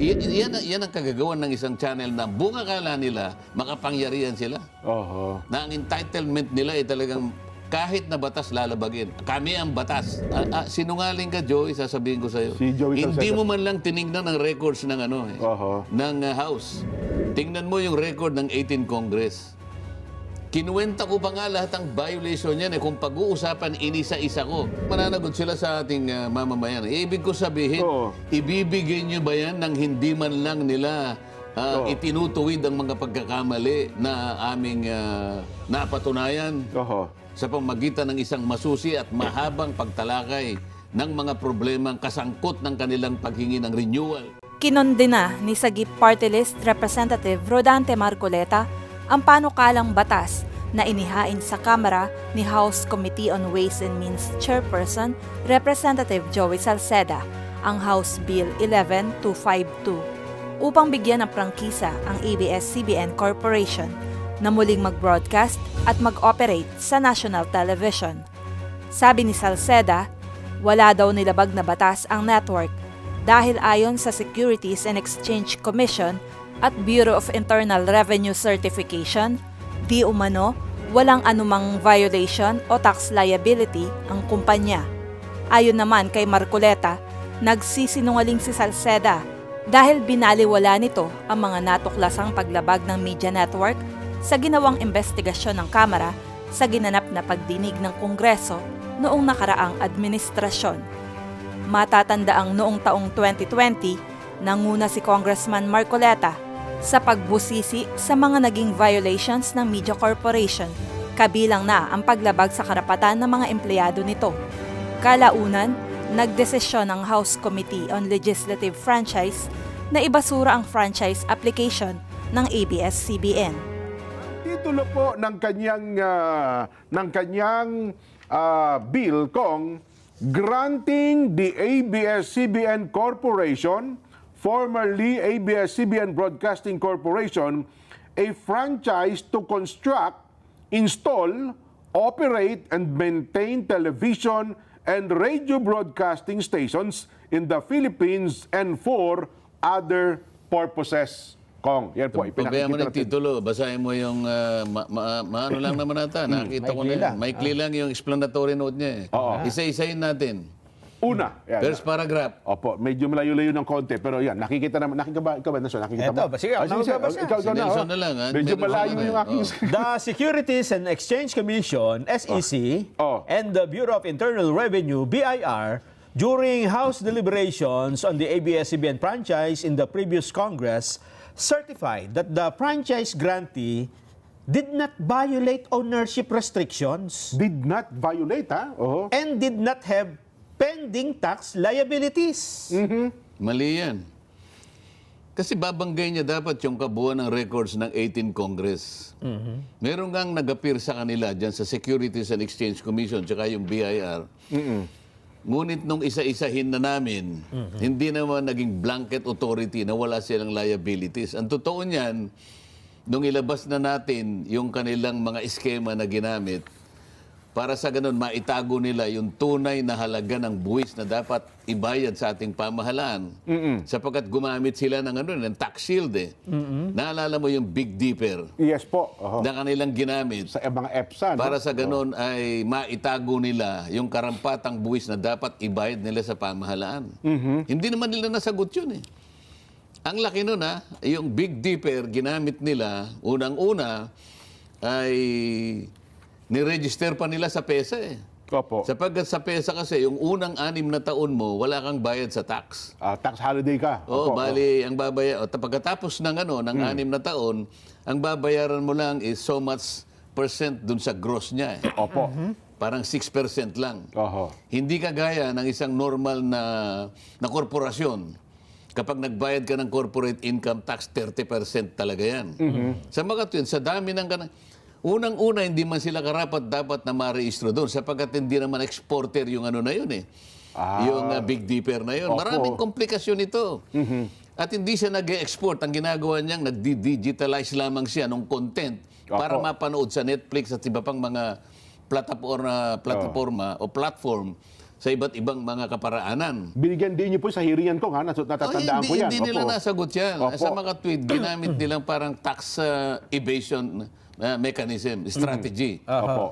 Yan ang kagagawan ng isang channel na bunga kala nila, makapangyarihan sila. Na ang entitlement nila ay talagang kahit na batas lalabagin. Kami ang batas. Sinungaling ka, Joey, sasabihin ko sa'yo. Si Joey Hindi mo man lang tinignan ang records ng ng House. Tingnan mo yung record ng 18 Congress. Kinuwenta ko pa nga lahat ang violation yan. Kung pag-uusapan, inisa-isa ko. Mananagot sila sa ating mamamayan. Ibig ko sabihin, ibibigay nyo ba yan nang hindi man lang nila itinutuwid ang mga pagkakamali na aming napatunayan sa pamagitan ng isang masusi at mahabang pagtalakay ng mga problemang kasangkot ng kanilang paghingi ng renewal. Kinondena ni Sagip Party List Representative Rodante Marcoleta ang panukalang batas na inihain sa Kamara ni House Committee on Ways and Means Chairperson Representative Joey Salceda, ang House Bill 11252, upang bigyan ng prangkisa ang ABS-CBN Corporation na muling mag-broadcast at mag-operate sa national television. Sabi ni Salceda, wala daw nilabag na batas ang network dahil ayon sa Securities and Exchange Commission at Bureau of Internal Revenue Certification, di umano walang anumang violation o tax liability ang kumpanya. Ayon naman kay Marcoleta, nagsisinungaling si Salceda dahil binaliwala nito ang mga natuklasang paglabag ng media network sa ginawang investigasyon ng Kamara sa ginanap na pagdinig ng Kongreso noong nakaraang administrasyon. Matatandaang noong taong 2020, nanguna si Congressman Marcoleta sa pagbusisi sa mga naging violations ng Media Corporation, kabilang na ang paglabag sa karapatan ng mga empleyado nito. Kalaunan, nagdesisyon ang House Committee on Legislative Franchise na ibasura ang franchise application ng ABS-CBN. Titulo po ng kanyang bill kong granting the ABS-CBN Corporation, formerly ABS-CBN Broadcasting Corporation, a franchise to construct, install, operate, and maintain television and radio broadcasting stations in the Philippines and for other purposes. Kong, yan po, ipinakikita mo ng titulo, basahin mo yung, maano lang naman nata, nakita ko na yan. Maikli lang yung explanatory note niya. Isa-isayin natin. Una. Yan. First paragraph. Opo, medyo malayo-layo ng konti, pero yan, nakikita naman, ikaw ba, Nelson? Nakikita mo? Sige, ikaw na, Nelson na lang. Medyo malayo yung aking... The Securities and Exchange Commission, SEC, and the Bureau of Internal Revenue, BIR, during House deliberations on the ABS-CBN franchise in the previous Congress, certified that the franchise grantee did not violate ownership restrictions. Did not violate, ha? And did not have pending tax liabilities. Mali yan. Kasi babanggay niya dapat yung kabuuan ng records ng 18 Congress. Meron kang nag-appear sa kanila dyan sa Securities and Exchange Commission tsaka yung BIR. Ngunit nung isa-isahin na namin, hindi naman naging blanket authority na wala silang liabilities. Ang totoo niyan, nung ilabas na natin yung kanilang mga eskema na ginamit, para sa ganun, maitago nila yung tunay na halaga ng buwis na dapat ibayad sa ating pamahalaan. Sapagkat gumamit sila ng tax shield eh. Naalala mo yung Big Dipper? Yes po. Na kanilang ginamit. Sa mga EPSA. Para sa ganun ay maitago nila yung karampatang buwis na dapat ibayad nila sa pamahalaan. Hindi naman nila nasagot yun eh. Ang laki nun yung Big Dipper ginamit nila, unang-una ay niregister pa nila sa PESA eh. Opo. Sapagkat sa PESA kasi, yung unang 6 na taon mo, wala kang bayad sa tax. Tax holiday ka. Oo, bali, ang babayaran, pagkatapos ng 6 na taon, ang babayaran mo lang is so much percent dun sa gross niya eh. Opo. Parang 6% lang. Hindi kagaya ng isang normal na korporasyon. Kapag nagbayad ka ng corporate income tax, 30% talaga yan. Sa mga yun, sa dami ng unang-una, hindi man sila karapat-dapat na ma-reistro doon sapagkat hindi naman exporter yung na yun eh. Yung Big Dipper na yun. Maraming komplikasyon ito. At hindi siya nag-export. Ang ginagawa niyang nag-digitalize lamang siya ng content para mapanood sa Netflix at iba pang mga plataforma o platform sa iba't ibang mga kaparaanan. Binigyan din niyo po sa hearingan ko, natatandaan ko yan. Hindi nila Opo. nasagot yan. Opo. Sa mga tweet, ginamit nilang parang tax evasion mechanism, strategy. Opo.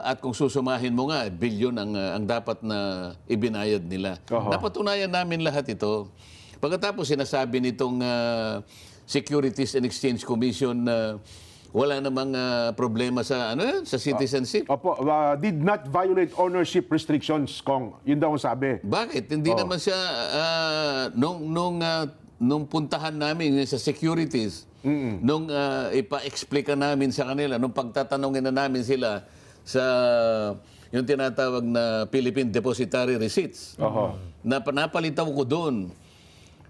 At kung susumahin mo nga, bilyon ang dapat na ibinayad nila. Napatunayan namin lahat ito. Pagkatapos sinasabi nitong Securities and Exchange Commission na wala namang problema sa sa citizenship. Opo, did not violate ownership restrictions, Kong. Yun daw ang sabi. Bakit? Hindi naman siya nung puntahan namin sa securities, nung ipa-explica namin sa kanila, nung pagtatanungin na namin sila sa yung tinatawag na Philippine Depositary Receipts, napalitaw ko doon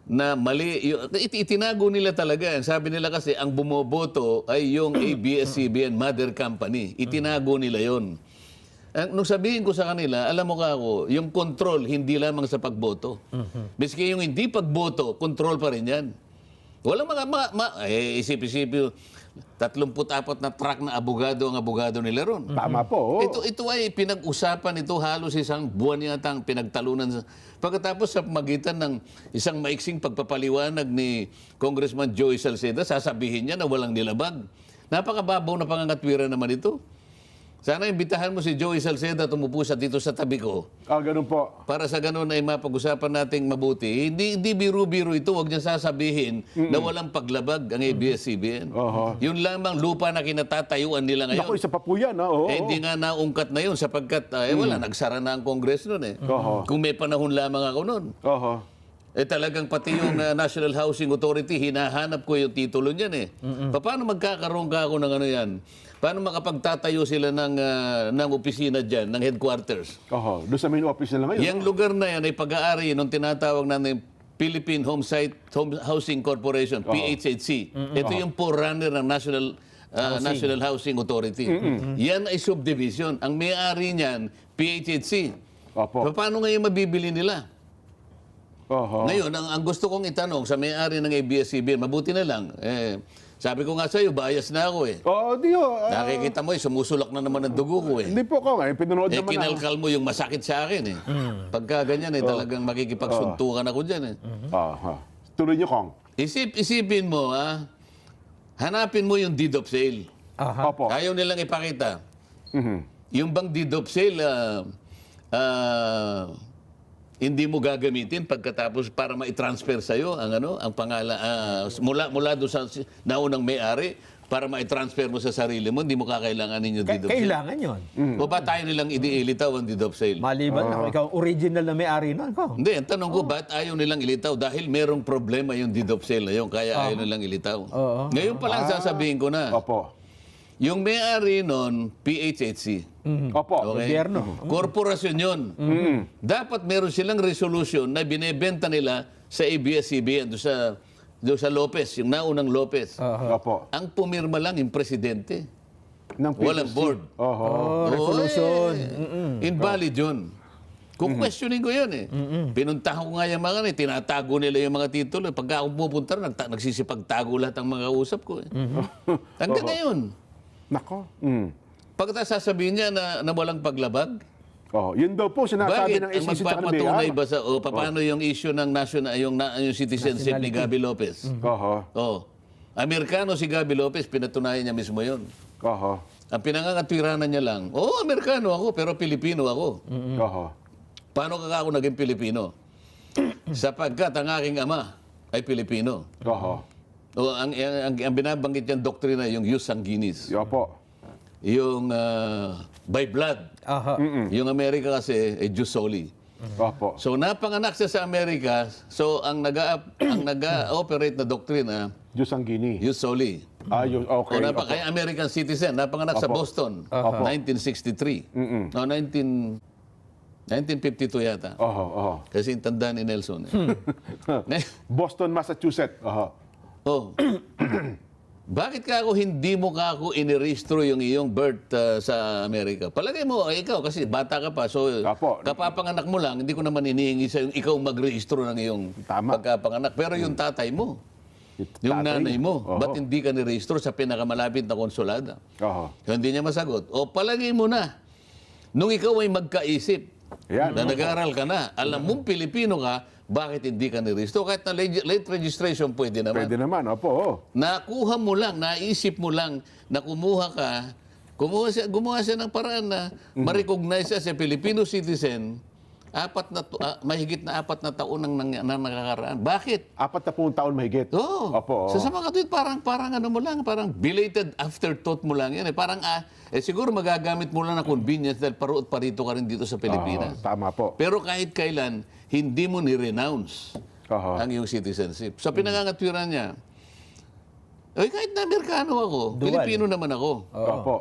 na mali. Itinago nila talaga. Sabi nila kasi ang bumoboto ay yung ABS-CBN mother company. Itinago nila yon. Nung sabihin ko sa kanila, alam mo ka ako, yung control hindi lamang sa pagboto. Miski yung hindi pagboto, control pa rin yan. Walang isip-isip 34 na truck na abogado ang abogado nila ron. Tama po. Ito ay pinag-usapan ito halos isang buwan yata ang pinagtalunan. Pagkatapos sa magitan ng isang maiksing pagpapaliwanag ni Congressman Joey Salceda, sasabihin niya na walang nilabag. Napakababaw na pangangatwiran naman ito. Sana imbitahan mo si Joey Salceda tumupo dito sa tabi ko. Ganun po. Para sa ganun ay mapag-usapan nating mabuti. Hindi biro-biro ito. Huwag niya sasabihin na walang paglabag ang ABS-CBN. Yun lamang lupa na kinatatayuan nila ngayon. Naku, isa pa po yan. Hindi nga naungkat na yun sapagkat wala, nagsara na ang Kongreso nun . Kung may panahon lamang ako nun. Talagang pati yung National Housing Authority, hinahanap ko yung titulo niyan . Paano magkakaroon ka ako ng ano yan? Paano makapagtatayo sila ng opisina dyan, ng headquarters? Doon sa main office nila ngayon. Yung lugar na yan ay pag-aari nung tinatawag natin Philippine Housing Corporation, PHHC. Ito yung forerunner ng National Housing Authority. Yan ay subdivision. Ang may-ari niyan, PHHC. Paano ngayon mabibili nila? Ngayon, ang gusto kong itanong sa may-ari ng ABS-CBN, mabuti na lang, sabi ko nga sa'yo, bias na ako . Nakikita mo, sumusulak na naman ang dugo ko . Hindi po ko nga, pinanood naman kinalkal mo yung masakit sa akin . Pagka ganyan, talagang makikipagsuntukan ako dyan . Tuloy niyo, Kong. Isipin mo, hanapin mo yung deed of sale. Ayaw nilang ipakita. Yung bang deed of sale, hindi mo gagamitin pagkatapos para ma-transfer sa iyo ang pangalan mula doon sa naunang may-ari para ma-transfer mo sa sarili mo, hindi mo kakailanganin yung deed of sale. Kailangan 'yon. O ba tayo nilang ilitaw ang deed of sale? Maliban na ikaw original na may-ari noon ko. Hindi, ang tanong ko, ba't ayaw nilang ilitaw? Dahil merong problema yung deed of sale na yun, kaya ayaw nilang ilitaw. Ngayon pa lang sasabihin ko na. Yung may-ari nun, PHHC. Gobyerno. Korporasyon yun. Dapat meron silang resolution na binebenta nila sa ABS-CBN, doon sa Lopez, yung naunang Lopez. Ang pumirma lang yung presidente. Walang board. Resolution. Invalid yun. Kung questioning ko yun Pinuntahan ko nga yung mga tinatago nila yung mga titulo. Pagka ako pupunta, nagsisipagtago lahat ang mga usap ko. Hanggang ngayon. Nako. Pagkatapos sasabihin niya na walang paglabag? Yun daw po sinasabi ng Bakit? Ang SEC sa magpapatunay ba sa paano yung issue ng yung citizenship ni Gabby Lopez? Amerikano si Gabby Lopez, pinatunayan niya mismo yun. Ang pinangangatwiranan niya lang, Amerikano ako, pero Pilipino ako. Paano ka ako naging Pilipino? Sapagkat ang aking ama ay Pilipino. Ang binabanggit niyang doktrina, yung jus sanguinis. Yung by blood. Yung Amerika kasi ay jus soli. So napanganak siya sa Amerika, so ang nag-operate na doktrina, jus sanguinis. Jus soli. Kaya American citizen, napanganak sa Boston, 1963. 1952 yata. Kasi yung tanda ni Nelson. Boston, Massachusetts. Bakit ka ako hindi mo ka ako inirehistro yung iyong birth sa Amerika? Palagay mo, ikaw kasi bata ka pa, so kapapanganak mo lang, hindi ko naman inihingi sa yung ikaw magrehistro ng iyong pagkapanganak. Pero yung tatay mo, yung nanay mo, ba't hindi ka nirehistro sa pinakamalapit na konsulada? Hindi niya masagot. O palagay mo na, nung ikaw ay magkaisip Yan. Na nag-aaral ka na. Alam mong Pilipino ka, bakit hindi ka nirehistro? Kahit na late registration, pwede naman. Pwede naman, opo. Nakuha mo lang, naisip mo lang na kumuha ka, gumawa siya ng paraan na ma-recognize siya sa Filipino citizen, mahigit na 4 na taon nang nakakaraan. Bakit? 40 taon mahigit. Oo. Opo. Sa mga katuwid, parang ano mo lang, parang belated afterthought mo lang yan. Parang, siguro magagamit mo lang na convenience dahil paruot parito ka rin dito sa Pilipinas. Tama po. Pero kahit kailan, hindi mo ni-renounce ang iyong citizenship. Sa pinangangatwiran niya, kahit na Amerikano ako, Pilipino naman ako. Opo.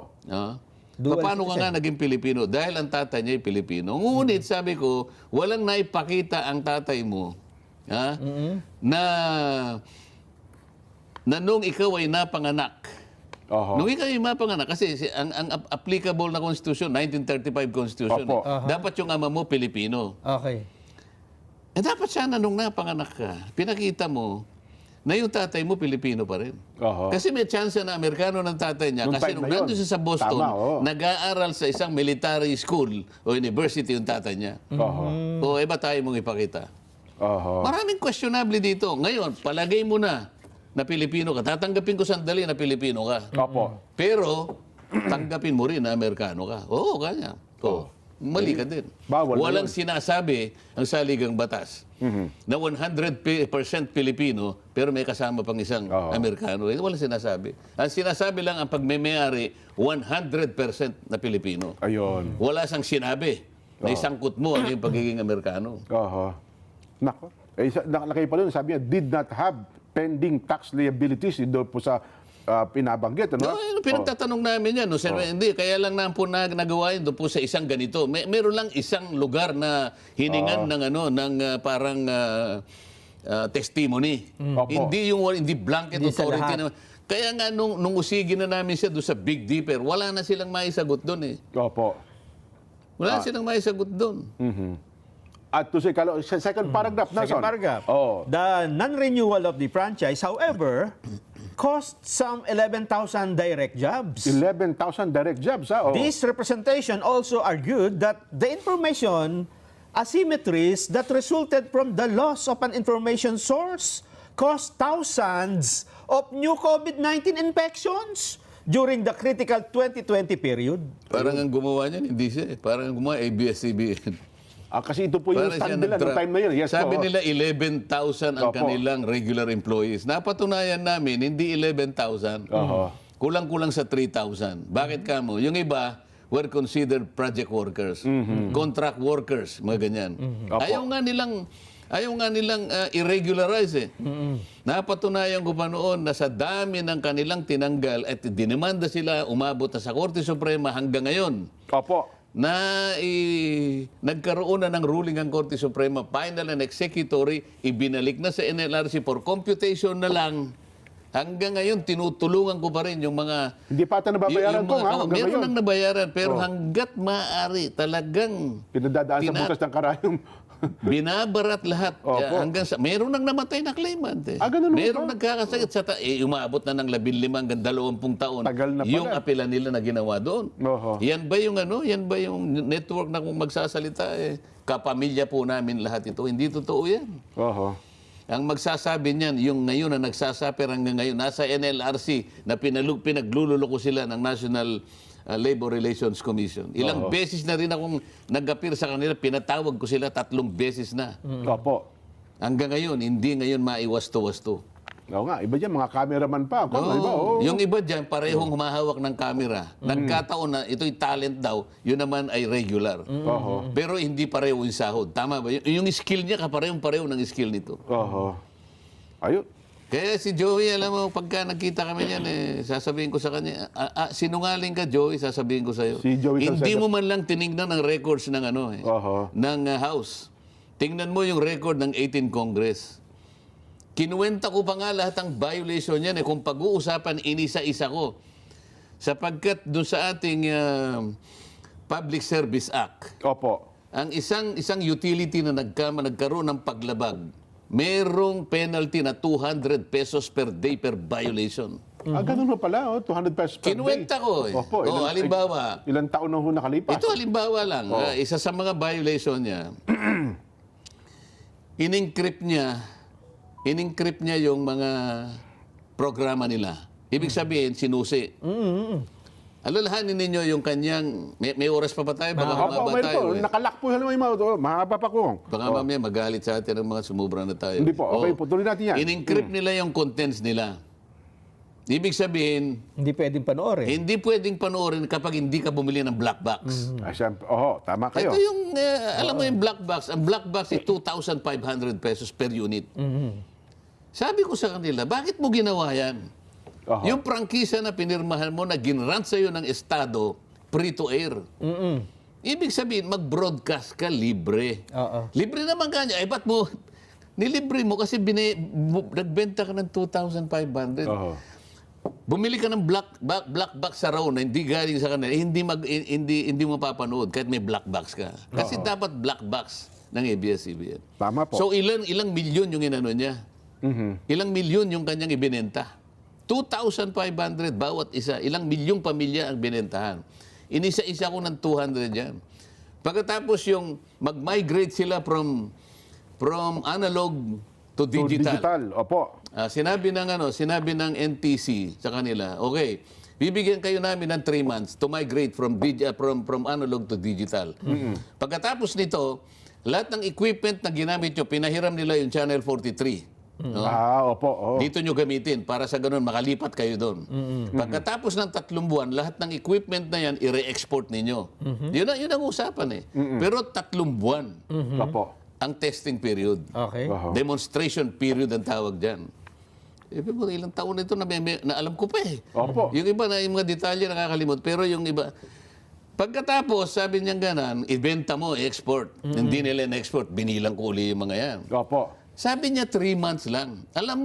Paano ka nga naging Pilipino? Dahil ang tatay niya ay Pilipino. Ngunit sabi ko, walang naipakita ang tatay mo na nung ikaw ay napanganak. Nung ikaw ay napanganak, kasi ang applicable na Constitution, 1935 Constitution, dapat yung ama mo Pilipino. Okay. Dapat sana nung napanganak ka, pinakita mo na yung tatay mo Pilipino pa rin. Kasi may chance na Amerikano ng tatay niya. Kasi nung nandun siya sa Boston, nag-aaral sa isang military school o university yung tatay niya. O iba tayo mong ipakita. Maraming questionable dito. Ngayon, palagay mo na Pilipino ka. Tatanggapin ko sandali na Pilipino ka. Pero, tanggapin mo rin na Amerikano ka. Oo, kanya. Mali ka din. Walang sinasabi ang saligang batas na 100% Pilipino pero may kasama pang isang Amerikano. Walang sinasabi. Ang sinasabi lang ang pagmemayari 100% na Pilipino. Ayun. Wala sang sinabi na isangkot mo ang iyong pagiging Amerikano. Nako. Nakalagay pa doon, sabi niya, did not have pending tax liabilities doon po sa pinabanggit, ano? Pinagtatanong namin yan. No? Hindi, kaya lang na po nagawa yun doon po sa isang ganito. Meron lang isang lugar na hiningan ng parang testimony. Hindi blanket authority naman. Kaya nga nung usigin na namin siya doon sa Big Dipper, wala na silang maisagot doon eh. Wala silang maisagot doon. At to say, second paragraph na, Second paragraph. The non-renewal of the franchise, however, cost some 11,000 direct jobs. 11,000 direct jobs, This representation also argued that the information asymmetries that resulted from the loss of an information source caused thousands of new COVID-19 infections during the critical 2020 period. Parang ang gumawa niyan, hindi siya eh. Parang ang gumawa ABS-CBN. Kasi ito po yung stand nila noong time na yun. Yes, sabi nila 11,000 ang kanilang regular employees. Napatunayan namin, hindi 11,000. Kulang-kulang sa 3,000. Bakit kamo? Yung iba were considered project workers, contract workers, mga ganyan. Ayaw nga nilang irregularize eh. Napatunayan ko pa noon na sa dami ng kanilang tinanggal at dinimanda sila, umabot na sa Korte Suprema hanggang ngayon. Na nagkaroon na ng ruling ang Korte Suprema, final and executory, ibinalik na sa NLRC for computation na lang. Hanggang ngayon, tinutulungan ko pa rin yung mga... Hindi pa ata nababayaran po, meron nang nabayaran, pero hanggat maaari, talagang... Pinadadaan sa butas ng karayom. Binabarat lahat. Hanggang sa, meron nang namatay na claimant. Meron nagkakasakit sa umabot na ng 15 hanggang 20 taon. Tagal na pala. Yung apela nila na ginawa doon. Yan ba yung network na kung magsasalita kapamilya po namin lahat ito? Hindi totoo yan. Ang magsasabi niyan, yung ngayon na nagsasaper hanggang ngayon, nasa NLRC na pinaglululoko sila ng National Labor Relations Commission. Ilang beses na rin akong nag-appear sa kanila, pinatawag ko sila 3 beses na. Hanggang ngayon, hindi ngayon maiwasto-wasto. Iba dyan, mga cameraman pa. Yung iba dyan, parehong humahawak ng camera. Nagkataon na ito'y talent daw, yun naman ay regular. Pero hindi pareho yung sahod. Tama ba? Yung skill niya, kaparehong-pareho ng skill nito. Ayun. Kaya si Joey, alam mo, pagka nagkita kami niyan, sasabihin ko sa kanya, sinungaling ka, Joey, sasabihin ko sa'yo. Si Joey hindi mo man lang tinignan ng records ng ng House. Tingnan mo yung record ng 18 Congress. Kinuwenta ko pa nga lahat ng violation niyan kung pag-uusapan, inisa-isa ko. Sapagkat doon sa ating Public Service Act, ang isang utility na nagkaroon ng paglabag, merong penalty na 200 pesos per day per violation. Ganun na pala, 200 pesos per day. Kinuwenta ko eh. Opo, halimbawa. Ilang taon na ho nakalipas. Ito halimbawa lang. Isa sa mga violation niya, in-encrypt niya yung mga programa nila. Ibig sabihin, sinusi. Alalahanin ninyo yung kanyang, may oras pa ba tayo? Baka Opo, humaba tayo. nakalak po yung mga mahaba pa ko. Baka mamaya magalit sa atin ang mga sumubra na tayo. Hindi po, okay po, tuloy natin yan. In-encrypt nila yung contents nila. Ibig sabihin, Hindi pwedeng panoorin. hindi pwedeng panoorin kapag hindi ka bumili ng black box. Tama kayo. Ito yung, alam mo yung black box. Ang black box ay 2,500 pesos per unit. Sabi ko sa kanila, bakit mo ginawa yan? Yung prangkisa na pinirmahan mo na ginrant sa'yo ng Estado, free to air. Ibig sabihin, mag-broadcast ka libre. Libre naman kanya. Ba't mo, nilibre mo kasi nagbenta ka ng 2,500. Bumili ka ng black box sa raw na hindi galing sa kanila, hindi mo papanood kahit may black box ka. Kasi dapat black box ng ABS-CBN. Tama po. So ilang milyon yung inano niya? Ilang milyon yung kanyang ibinenta? 2,500 bawat isa. Ilang milyong pamilya ang binentahan. Inisa-isa ko ng 200 yan. Pagkatapos yung mag-migrate sila from analog to digital. Opo. Sinabi ng NTC sa kanila, okay, bibigyan kayo namin ng 3 months to migrate from analog to digital. Pagkatapos nito, lahat ng equipment na ginamit nyo, pinahiram nila yung Channel 43. Opo. Dito nyo gamitin para sa ganun makalipat kayo doon. Pagkatapos ng 3 buwan, lahat ng equipment na yan, i-re-export ninyo. Yun ang usapan eh. Pero 3 buwan Opo. ang testing period. Okay. Demonstration period ang tawag dyan. Ilang taon na ito na alam ko pa eh. Opo. Yung iba na yung mga detalye nakakalimot. Pero yung iba, pagkatapos, sabi niya ganan, ibenta mo, export. Hindi nila na-export. Binilang ko uli yung mga yan. Opo. Sabi niya 3 months lang. Alam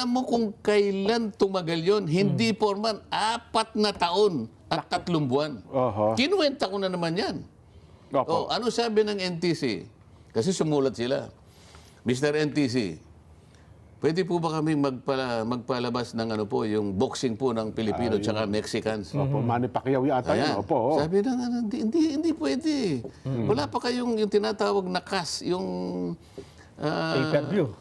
mo kung kailan tumagal yon? Hindi porman, 4 na taon at 3 buwan. Kinuwenta ko na naman yan. Opo. Ano sabi ng NTC? Kasi sumulat sila. Mr. NTC, pwede po ba kami magpalabas ng yung boxing po ng Pilipino tsaka Mexicans? Opo, Manny Pacquiao yata Ayan. yun. Opo. Sabi na hindi pwede. Wala pa kayong yung tinatawag na CAS, yung Pay-per-view.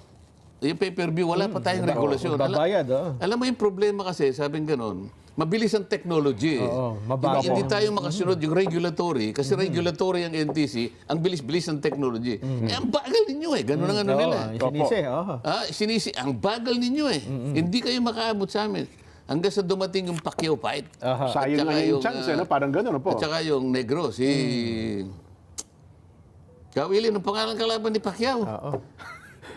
yung pay-per-view, wala pa tayong regulasyon. Babayad, Alam mo yung problema kasi, sabing ganon, mabilis ang technology. mabagal. Hindi tayo makasunod yung regulatory, kasi regulatory ang NTC, ang bilis-bilis ng technology. Ang bagal ninyo ganon ang ano nila. Sinisi. Ang bagal ninyo Hindi kayo makaabot sa amin. Hanggang sa dumating yung Pacquiao fight. Sayang na yung chance, parang gano'n po. At saka yung negro, Kawili, ang pangalan kalaban ni Pacquiao?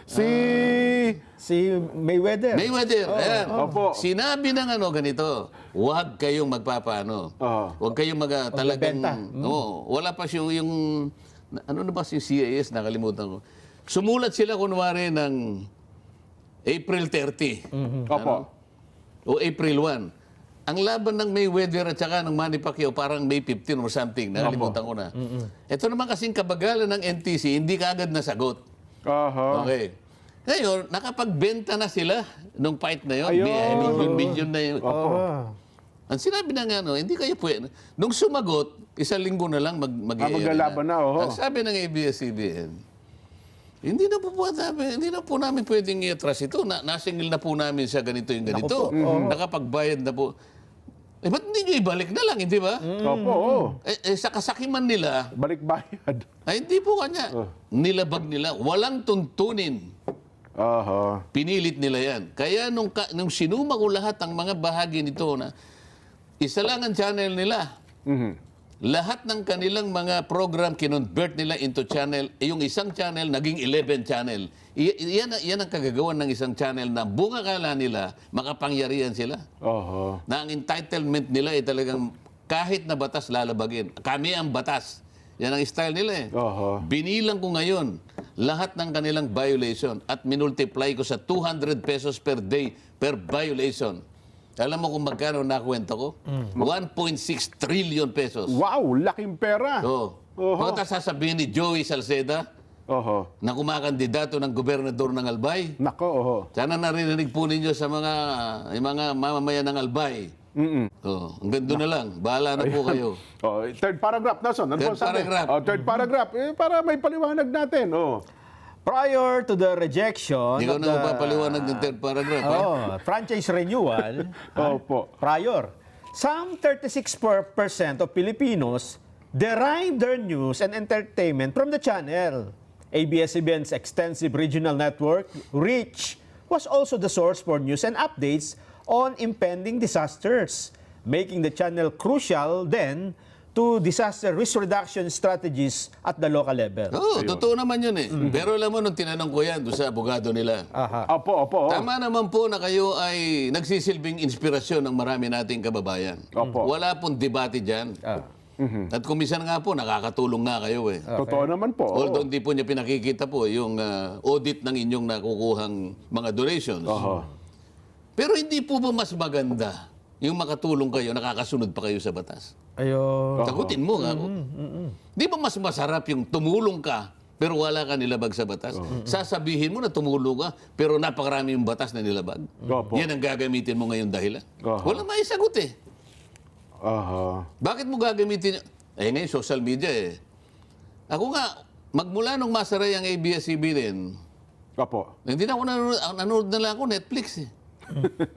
Si Mayweather. Ayan. Opo. Sinabi ng ganito, huwag kayong magpapaano. Huwag kayong talagang... wala pa yung... Ano na ba yung CIS? Nakalimutan ko. Sumulat sila kunwari ng April 30. Opo. O April 1. Ang laban ng Mayweather at saka ng Manny Pacquiao parang May 15 or something. Nakalimutan ko na. Ito naman kasing kabagalan ng NTC, hindi kaagad nasagot. Okay. Ngayon, nakapagbenta na sila nung fight na yun. Milyon na yun. Ang sinabi na hindi kayo pwede. Nung sumagot, 1 linggo na lang maglalaban na. Ang sabi ng ABS-CBN, hindi na po namin pwedeng i-atras ito. Nasingil na po namin sa ganito yung ganito. Nakapagbayad na po. Ba't hindi nyo ibalik na lang, hindi ba? Opo. Sa kasakiman nila, balik bayad. Hindi po kanya. Nilabag nila. Walang tuntunin. Pinilit nila yan. Kaya nung sinuma ko lahat ang mga bahagi nito na isa lang ang channel nila. Lahat ng kanilang mga program kinonvert nila into channel. Yung isang channel naging 11 channel. Yan ang kagagawan ng isang channel na bunga kala nila makapangyarihan sila. Na ang entitlement nila ay talagang kahit na batas lalabagin. Kami ang batas. Yan ang style nila Binilang ko ngayon lahat ng kanilang violation at minultiply ko sa 200 pesos per day per violation. Alam mo kung magkano nakwenta ko? 1.6 trillion pesos. Wow, laking pera. Pagkatapos sasabihin ni Joey Salceda, Oho. na kumakandidato ng gobernador ng Albay. Nako, oho. Sana narinig po ninyo sa yung mga mamamayan ng Albay. Oh, hanggang doon na lang. Bahala na po kayo. Oh, third paragraph, Nelson. Ano Third po sabi? paragraph. Oh, third paragraph. Para may paliwanag natin. Oh. Prior to the rejection Hindi ko of na mapapaliwanag ng third paragraph. ha? franchise renewal, Opo. prior, some 36% of Filipinos derive their news and entertainment from the channel. ABS-CBN's extensive regional network, REACH, was also the source for news and updates on impending disasters, making the channel crucial then to disaster risk reduction strategies at the local level. Oo, totoo naman yun eh. Pero alam mo, nung tinanong ko yan doon sa abogado nila, Opo, opo. tama naman po na kayo ay nagsisilbing inspirasyon ng marami nating kababayan. Opo. Wala pong debate dyan. At kumisan nga po, nakakatulong nga kayo eh. Totoo naman po. Although hindi po niya pinakikita po yung audit ng inyong nakukuhang mga donations. Oho. Pero hindi po ba mas maganda yung makatulong kayo, nakakasunod pa kayo sa batas? Ayun. Sagutin mo nga ako. Di ba mas masarap yung tumulong ka, pero wala ka nilabag sa batas? Sasabihin mo na tumulong ka, pero napakarami yung batas na nilabag. Opo. Yan ang gagamitin mo ngayon dahilan. Oho. Wala maisagot eh. Aha. Bakit mo gagamitin? Ngayon, social media eh. Ako nga, magmula nung masaray ang ABS-CBN, Opo. hindi na ako nanonood na lang ako Netflix eh.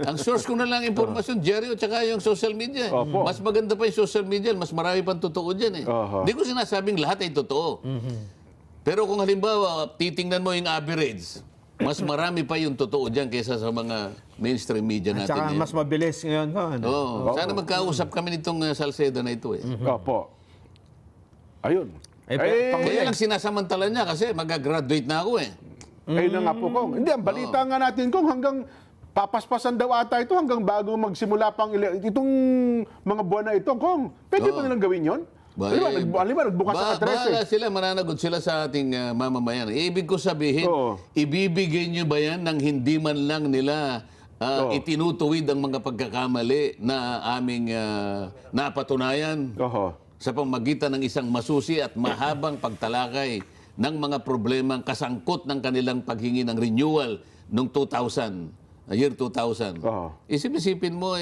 Ang source ko na lang impormasyon, Jerry, at saka yung social media. Opo. Mas maganda pa yung social media, mas marami pang totoo dyan eh. Aha. Hindi ko sinasabing lahat ay totoo. Pero kung halimbawa, titingnan mo yung average, mas marami pa yung totoo dyan kaysa sa mga mainstream media At natin. saka ngayon. mas mabilis ngayon. Ano? Oo. Sana magkausap kami nitong Salceda na ito eh. Opo. Ayun. Kaya lang sinasamantala niya kasi mag-graduate na ako eh. Ayun na nga po, Kong. Hindi, ang balita nga natin, Kong, hanggang papaspasan daw ata ito hanggang bago magsimula pang itong mga buwan na ito, Kong. Pwede ba nilang gawin yon? Halimbawa, nagbukas sa Bahala 13. sila, mananagot sila sa ating mamamayan. Ibig ko sabihin, Oo. ibibigay nyo ba yan nang hindi man lang nila itinutuwid ang mga pagkakamali na aming napatunayan Oho. sa pamagitan ng isang masusi at mahabang pagtalakay ng mga problemang kasangkot ng kanilang paghingi ng renewal noong 2000, year 2000. Oo. Isip-isipin mo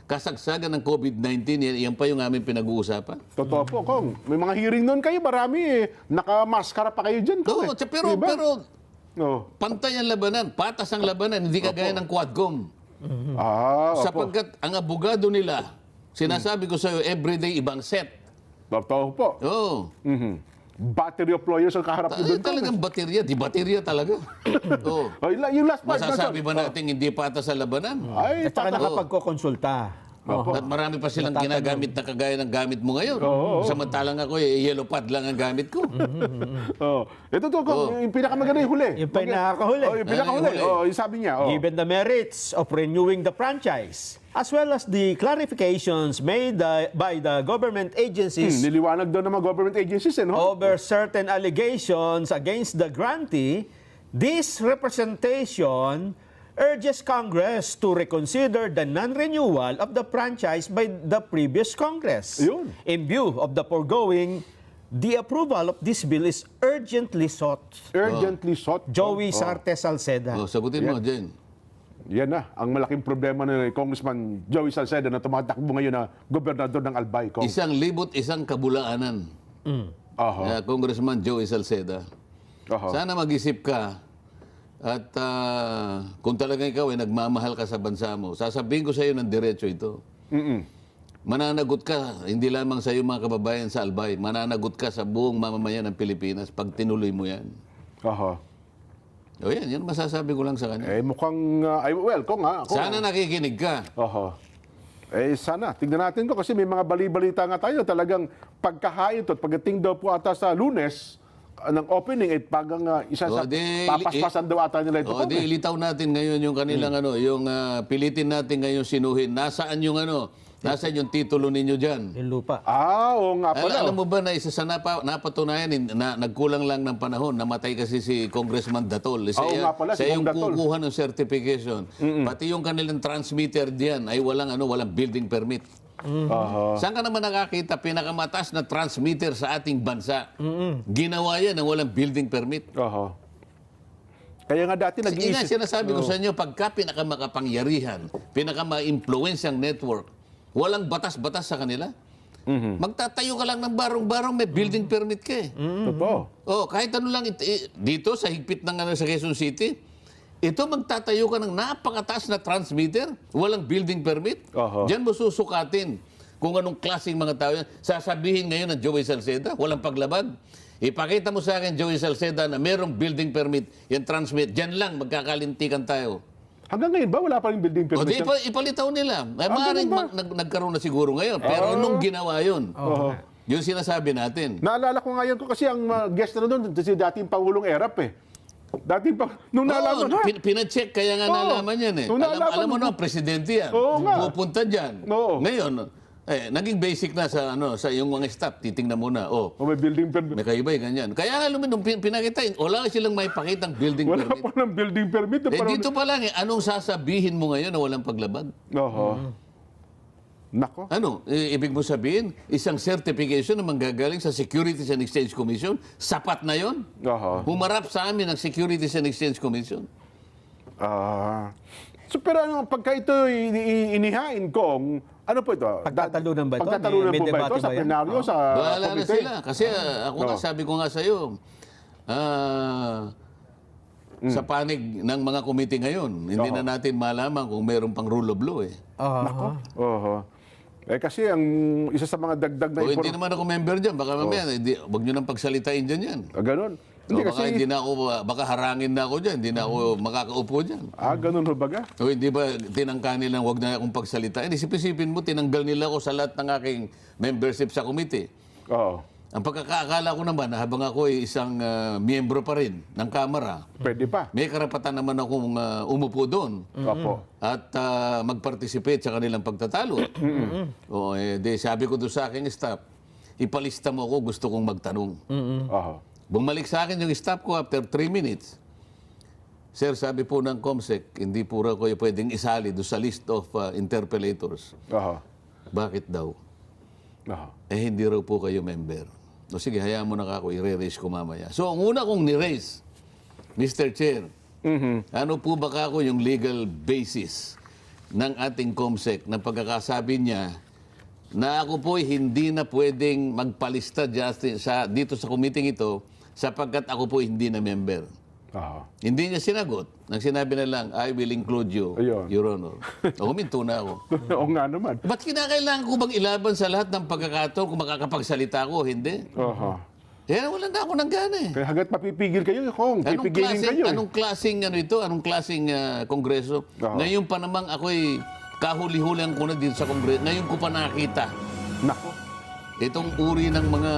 kasagsagan ng COVID-19, yan pa yung aming pinag-uusapan. Totoo po, Kong. May mga hearing noon kayo, marami nakamaskara pa kayo dyan, Kong. Oo, pero No. pantay ang labanan, patas ang labanan, hindi kagaya ng Quadcom. Opo. Sapagkat ang abogado nila, sinasabi ko sa iyo, everyday ibang set. Totoo po. Oo. Battery of lawyers ang kaharap nyo doon, Kong. Talagang baterya, di baterya talaga. Oo. Oh, yung last part, Masasabi ba Nelson? natin hindi patas ang labanan? Ay, At saka nakapagkokonsulta. At marami pa silang ginagamit na kagaya ng gamit mo ngayon. Samantalang ako, yellow pad lang ang gamit ko. Oh. Ito to, Kong, yung pinakamaganda yung huli. Yung pinakahuli. Oh, yung pinakahuli. Yung huli. Oh, yung sabi niya. Oh. Given the merits of renewing the franchise, as well as the clarifications made by the government agencies Niliwanag daw ng mga government agencies, no? over certain allegations against the grantee, this representation urges Congress to reconsider the non-renewal of the franchise by the previous Congress. Yun. In view of the foregoing, the approval of this bill is urgently sought. Urgently sought. Joey Sarte Salceda. Sagutin mo, Jen. Yan na, ang malaking problema ni Congressman Joey Salceda na tumatakbo ngayon na gobernador ng Albay, Kong. 1,000 kabulaanan. Aha. Congressman Joey Salceda. Aha. Sana mag-isip ka at kung talaga ikaw ay nagmamahal ka sa bansa mo, sasabihin ko sa iyo ng diretso ito. Mananagot ka, hindi lamang sa iyo mga kababayan sa Albay, mananagot ka sa buong mamamayan ng Pilipinas pag tinuloy mo yan. Aha. O yan masasabi ko lang sa kanya. Mukhang, well, Kong ha. Kong, Sana nakikinig ka. Aha. Sana. Tignan natin ko kasi may mga bali-balita nga tayo. Talagang pagkahain at pagdating daw po ata sa Lunes, ng opening, pagang isa sa papaspasan daw ata nila ito. Di ilitaw natin ngayon yung kanilang yung pilitin natin ngayon sinuhin. Nasaan yung nasaan yung titulo ninyo dyan? Yung lupa. Oo nga pala. Alam mo ba na isa sa napatunayan, nagkulang lang ng panahon, namatay kasi si Congressman Datol. nga pala, si Siya yung Datol. kukuha ng certification. Pati yung kanilang transmitter diyan ay walang building permit. Aha. Saan ka naman nakakita pinakamataas na transmitter sa ating bansa? Ginawa yan ng walang building permit. Aha. Kaya nga dati Sige nga, nag-iisip. sinasabi ko sa inyo, pagka pinakamakapangyarihan, pinakama-influensyang network, walang batas-batas sa kanila. Magtatayo ka lang ng barong-barong, may building permit ka eh. Totoo. Oh, kahit ano lang, dito sa higpit ng sa Quezon City, ito magtatayo ka ng napakataas na transmitter, walang building permit. Diyan mo susukatin kung anong klaseng mga tao yan. Sasabihin ngayon ng Joey Salceda, walang paglabag. Ipakita mo sa akin, Joey Salceda, na merong building permit, yung transmit, diyan lang magkakalintikan tayo. Hanggang ngayon ba, wala pa rin building O permit? di, ipalitaw nila. Maaaring nagkaroon na siguro ngayon. Pero nung ginawa yun, yun sinasabi natin. Naalala ko ngayon ko kasi ang guest na doon, si dating Pangulong Erap eh. Nung nalaman na. Pinacheck, kaya nga nalaman yan eh. Nung nalaman Alam mo na, presidente yan. Oo nga. Pupunta dyan. Oo. Ngayon, naging basic na sa yung mga staff. Titingnan muna. O may building permit. May kaibay, ganyan. Kaya nga nung pinakitain, wala silang may pakitang building Wala permit. pa ng building permit. Dito pa lang anong sasabihin mo ngayon na walang paglabag? Oho. Nako. Ano? Ibig mo sabihin, isang certification na manggagaling sa Securities and Exchange Commission, sapat na yon? Oho. Humarap sa amin ang Securities and Exchange Commission. So, pero pagka ito inihain kong, ano po ito? Pagtatalunan ba ito? Pagtatalunan May po ba debate ito sa ba yan? plenaryo, sa Bahala na komite? sila. Kasi ako nga, sabi ko nga sa'yo, sa panig ng mga komite ngayon, hindi na natin malaman kung mayroon pang rule of law eh. Oho. Kasi ang isa sa mga dagdag na O hindi naman ako member dyan, baka mamaya, huwag nyo nang pagsalitain dyan yan. Ganon. O Hindi baka kasi, hindi na ako, baka harangin na ako dyan, hindi na ako makakaupo dyan. ganon ho baga? O hindi ba tinangka nilang huwag na akong pagsalitain? Isip-isipin mo, tinanggal nila ako sa lahat ng aking membership sa komite. Oo. Ang pagkakaakala ko naman, habang ako ay isang miyembro pa rin ng Kamara, Pwede pa. may karapatan naman akong umupo doon Opo. at mag-participate sa kanilang pagtatalo. O, sabi ko doon sa aking staff, ipalista mo ako, gusto kong magtanong. Oho. Bumalik sa akin yung staff ko after 3 minutes. Sir, sabi po ng COMSEC, hindi po raw kayo pwedeng isali doon sa list of interpellators. Oho. Bakit daw? Oho. Hindi raw po kayo member. O sige, hayaan mo na ako, i-raise ko mamaya. So, ang una kong ni-raise, Mr. Chair, ano po ba kako yung legal basis ng ating COMSEC na pagkakasabi niya na ako po hindi na pwedeng magpalista dito sa committee ito sapagkat ako po hindi na member. Oho. Hindi niya sinagot. Nang sinabi na lang, I will include you, Ayun. Your Honor. Huminto na ako. Oo nga naman. Ba't kinakailangan ko bang ilaban sa lahat ng pagkakataon kung makakapagsalita ako? Hindi. Oho. Wala na ako ng gana eh. Kaya hanggat mapipigil kayo, kung pipigilin kayo. Anong klaseng Anong klaseng kongreso? Ngayon pa namang ako'y kahuli-hulihan ko na dito sa kongreso. Ngayon ko pa nakita Nako. itong uri ng mga